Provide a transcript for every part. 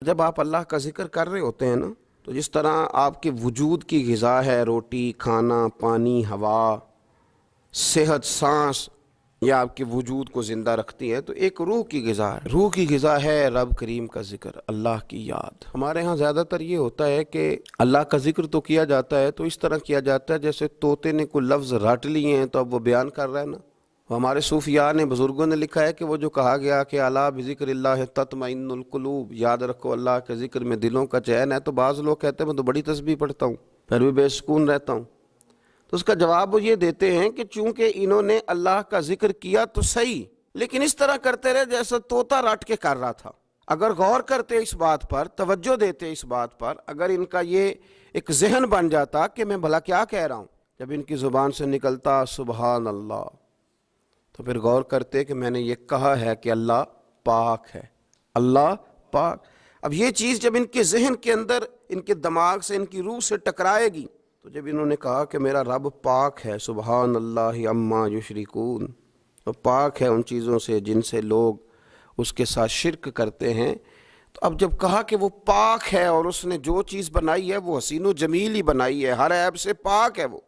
جب آپ اللہ کا ذکر کر رہے ہوتے ہیں نا، تو جس طرح آپ کے وجود کی غذا ہے روٹی، کھانا، پانی، ہوا، صحت، سانس، یہ آپ کے وجود کو زندہ رکھتی ہے، تو ایک روح کی غذا ہے۔ روح کی غذا ہے رب کریم کا ذکر، اللہ کی یاد۔ ہمارے ہاں زیادہ تر یہ ہوتا ہے کہ اللہ کا ذکر تو کیا جاتا ہے تو اس طرح کیا جاتا ہے جیسے طوطے نے کوئی لفظ رٹ لیے ہیں تو اب وہ بیان کر رہا ہے نا۔ ہمارے صوفیاء نے، بزرگوں نے لکھا ہے کہ وہ جو کہا گیا کہ الا بذکر اللہ تطمئن القلوب، یاد رکھو اللہ کے ذکر میں دلوں کا چین ہے، تو بعض لوگ کہتے ہیں میں تو بڑی تسبیح پڑھتا ہوں پھر بھی بے سکون رہتا ہوں۔ تو اس کا جواب وہ یہ دیتے ہیں کہ چونکہ انہوں نے اللہ کا ذکر کیا تو صحیح، لیکن اس طرح کرتے رہے جیسا طوطا رٹ کے کر رہا تھا۔ اگر غور کرتے اس بات پر، توجہ دیتے اس بات پر، اگر ان کا یہ ایک ذہن بن جاتا کہ میں بھلا کیا کہہ رہا ہوں، جب ان کی زبان سے نکلتا سبحان اللہ، تو پھر غور کرتے کہ میں نے یہ کہا ہے کہ اللہ پاک ہے، اللہ پاک۔ اب یہ چیز جب ان کے ذہن کے اندر، ان کے دماغ سے، ان کی روح سے ٹکرائے گی، تو جب انہوں نے کہا کہ میرا رب پاک ہے، سبحان اللہ عما یشرکون، تو پاک ہے ان چیزوں سے جن سے لوگ اس کے ساتھ شرک کرتے ہیں، تو اب جب کہا کہ وہ پاک ہے اور اس نے جو چیز بنائی ہے وہ حسین و جمیل ہی بنائی ہے، ہر عیب سے پاک ہے، وہ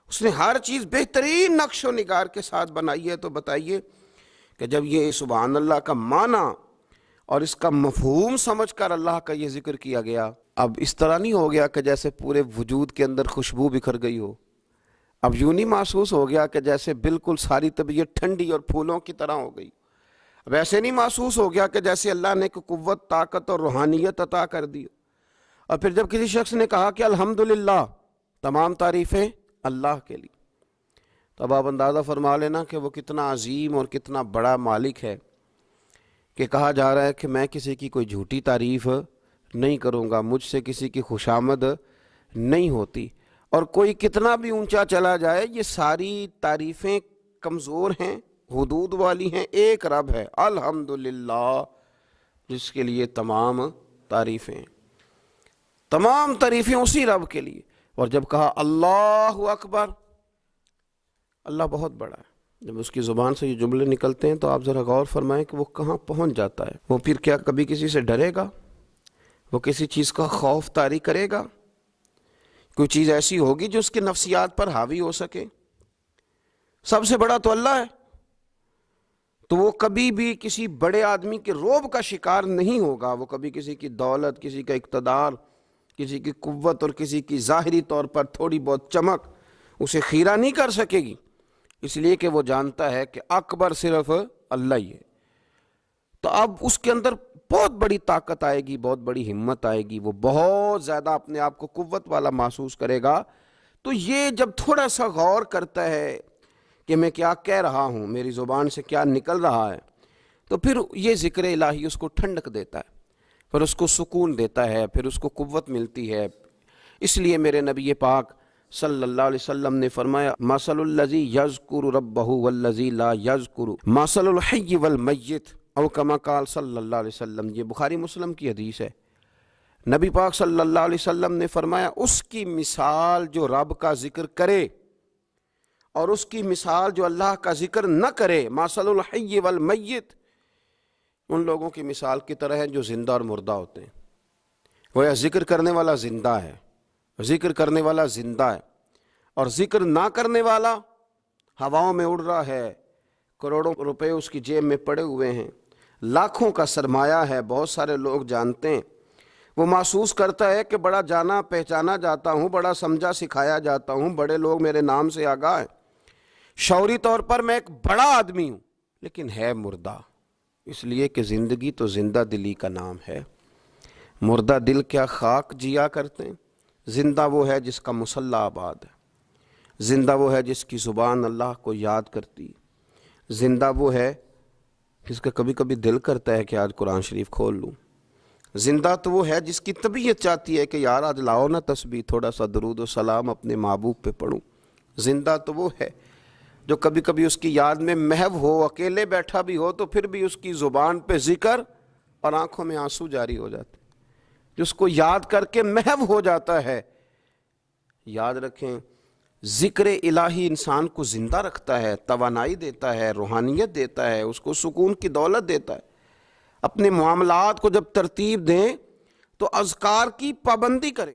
اس نے ہر چیز بہترین نقش و نگار کے ساتھ بنائی ہے، تو بتائیے کہ جب یہ سبحان اللہ کا معنی اور اس کا مفہوم سمجھ کر اللہ کا یہ ذکر کیا گیا، اب اس طرح نہیں ہو گیا کہ جیسے پورے وجود کے اندر خوشبو بکھر گئی ہو، اب یوں نہیں محسوس ہو گیا کہ جیسے بالکل ساری طبیعت ٹھنڈی اور پھولوں کی طرح ہو گئی، اب ایسے نہیں محسوس ہو گیا کہ جیسے اللہ نے کوئی قوت، طاقت اور روحانیت عطا کر دی۔ اور پھر جب کسی شخص نے کہا کہ الحمدللہ، تمام تعریفیں اللہ کے لیے، تو اب آپ اندازہ فرما لینا کہ وہ کتنا عظیم اور کتنا بڑا مالک ہے کہ کہا جا رہا ہے کہ میں کسی کی کوئی جھوٹی تعریف نہیں کروں گا، مجھ سے کسی کی خوشامد نہیں ہوتی، اور کوئی کتنا بھی اونچا چلا جائے یہ ساری تعریفیں کمزور ہیں، حدود والی ہیں، ایک رب ہے الحمدللہ جس کے لیے تمام تعریفیں، تمام تعریفیں اسی رب کے لیے۔ اور جب کہا اللہ اکبر، اللہ بہت بڑا ہے، جب اس کی زبان سے یہ جملے نکلتے ہیں تو آپ ذرا غور فرمائیں کہ وہ کہاں پہنچ جاتا ہے۔ وہ پھر کیا کبھی کسی سے ڈرے گا؟ وہ کسی چیز کا خوف طاری کرے گا؟ کوئی چیز ایسی ہوگی جو اس کے نفسیات پر حاوی ہو سکے؟ سب سے بڑا تو اللہ ہے، تو وہ کبھی بھی کسی بڑے آدمی کے رعب کا شکار نہیں ہوگا، وہ کبھی کسی کی دولت، کسی کا اقتدار، کسی کی قوت اور کسی کی ظاہری طور پر تھوڑی بہت چمک اسے خیرہ نہیں کر سکے گی، اس لیے کہ وہ جانتا ہے کہ اکبر صرف اللہ ہی ہے۔ تو اب اس کے اندر بہت بڑی طاقت آئے گی، بہت بڑی ہمت آئے گی، وہ بہت زیادہ اپنے آپ کو قوت والا محسوس کرے گا۔ تو یہ جب تھوڑا سا غور کرتا ہے کہ میں کیا کہہ رہا ہوں، میری زبان سے کیا نکل رہا ہے، تو پھر یہ ذکر الہی اس کو ٹھنڈک دیتا ہے، پھر اس کو سکون دیتا ہے، پھر اس کو قوت ملتی ہے۔ اس لیے میرے نبی پاک صلی اللہ علیہ وسلم نے فرمایا مثل الذی یذکر ربہ والذی لا یذکر مثل الحی والمیت، او کما قال صلی اللہ علیہ وسلم۔ یہ بخاری مسلم کی حدیث ہے۔ نبی پاک صلی اللہ علیہ وسلم نے فرمایا اس کی مثال جو رب کا ذکر کرے اور اس کی مثال جو اللہ کا ذکر نہ کرے، مثل الحی والمیت، ان لوگوں کی مثال کی طرح ہے جو زندہ اور مردہ ہوتے ہیں۔ گویا ذکر کرنے والا زندہ ہے، ذکر کرنے والا زندہ ہے، اور ذکر نہ کرنے والا ہواؤں میں اڑ رہا ہے، کروڑوں روپے اس کی جیب میں پڑے ہوئے ہیں، لاکھوں کا سرمایہ ہے، بہت سارے لوگ جانتے ہیں، وہ محسوس کرتا ہے کہ بڑا جانا پہچانا جاتا ہوں، بڑا سمجھا سکھایا جاتا ہوں، بڑے لوگ میرے نام سے آگاہ ہیں، شعوری طور پر میں ایک بڑا آدمی ہوں، لیکن ہے مردہ، اس لیے کہ زندگی تو زندہ دلی کا نام ہے۔ مردہ دل کیا خاک جیا کرتے ہیں، زندہ وہ ہے جس کا مصلی آباد ہے، زندہ وہ ہے جس کی زبان اللہ کو یاد کرتی، زندہ وہ ہے جس کا کبھی کبھی دل کرتا ہے کہ آج قرآن شریف کھول لوں، زندہ تو وہ ہے جس کی طبیعت چاہتی ہے کہ یار آج لاؤ نا تسبیح، تھوڑا سا درود و سلام اپنے محبوب پہ پڑھوں، زندہ تو وہ ہے جو کبھی کبھی اس کی یاد میں محو ہو، اکیلے بیٹھا بھی ہو تو پھر بھی اس کی زبان پہ ذکر اور آنکھوں میں آنسو جاری ہو جاتے، جس کو یاد کر کے محو ہو جاتا ہے۔ یاد رکھیں، ذکر الہی انسان کو زندہ رکھتا ہے، توانائی دیتا ہے، روحانیت دیتا ہے، اس کو سکون کی دولت دیتا ہے۔ اپنے معاملات کو جب ترتیب دیں تو اذکار کی پابندی کریں.